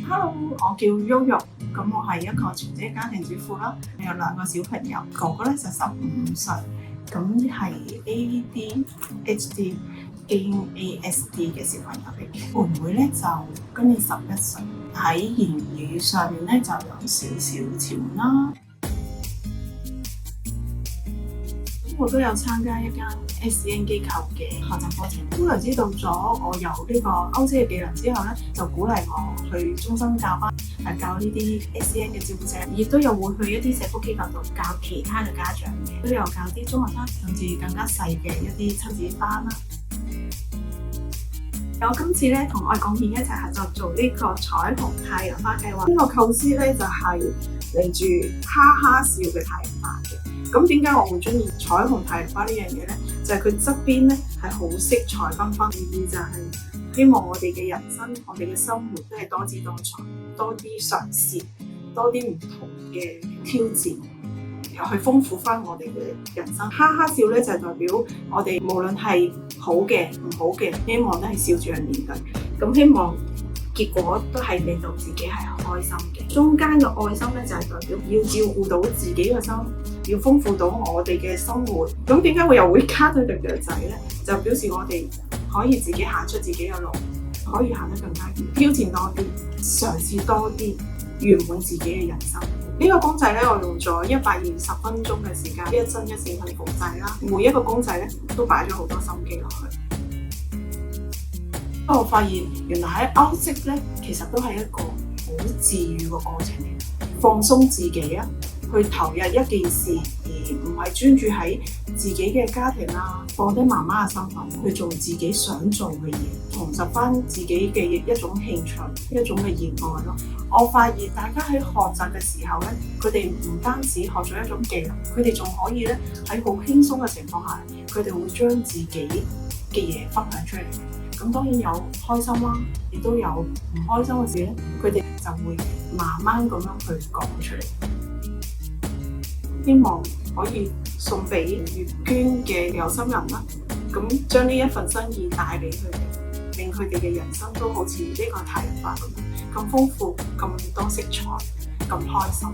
Hello，我叫 Yoyo，咁我係一個全職家庭主婦啦，有2個小朋友，哥哥咧就15歲，咁係 ADHD 兼 ASD 嘅小朋友嚟嘅。妹妹咧就今年11歲，喺言語上面咧就有少少遲緩啦。我都有參加一間 SEN 機構嘅學習課程，都係知道咗我有呢個歐式嘅技能之後咧，就鼓勵我去中心教班，教呢啲 SEN 嘅照顧者，亦都有會去一啲社福機構度教其他嘅家長嘅，都有教啲中文啦，甚至更加細嘅一啲親子班啦。我今次咧同愛貢獻一齊合作做呢個彩虹太陽花計劃，呢個構思咧就係嚟住哈哈笑嘅太陽花嘅。咁點解我會中意彩虹太陽花呢樣嘢咧？就係佢側邊咧係好色彩繽紛，意義就係希望我哋嘅人生、我哋嘅生活都係多姿多彩，多啲嘗試，多啲唔同嘅挑戰，又去豐富翻我哋嘅人生。哈哈笑咧就係代表我哋無論係好嘅、唔好嘅，希望都係笑住去面對。咁希望結果都係令到自己係開心嘅。中間嘅愛心咧就係代表要照顧到自己嘅心，要豐富到我哋嘅生活。咁點解我又會加對腳仔咧？就表示我哋可以自己行出自己嘅路，可以行得更加遠，挑戰多啲，嘗試多啲，圓滿自己嘅人生。呢個公仔咧，我用咗120分鐘嘅時間，一針一線去縫製啦。每一個公仔咧都擺咗好多心機落去。我發現原來喺歐式咧，其實都係一個好治癒嘅過程嚟，放鬆自己啊，去投入一件事，而唔係專注喺自己嘅家庭啊，放低媽媽嘅身份去做自己想做嘅嘢，重拾翻自己嘅一種興趣，一種嘅熱愛咯。我發現大家喺學習嘅時候咧，佢哋唔單止學咗一種技能，佢哋仲可以咧喺好輕鬆嘅情況下，佢哋會將自己嘅嘢分享出嚟。咁當然有開心啦，亦都有唔開心嘅事咧，佢哋就會慢慢咁樣去講出嚟。希望可以送俾月捐嘅有心人啦，咁將呢一份心意帶俾佢哋，令佢哋嘅人生都好似呢個太陽花咁豐富、咁多色彩、咁開心。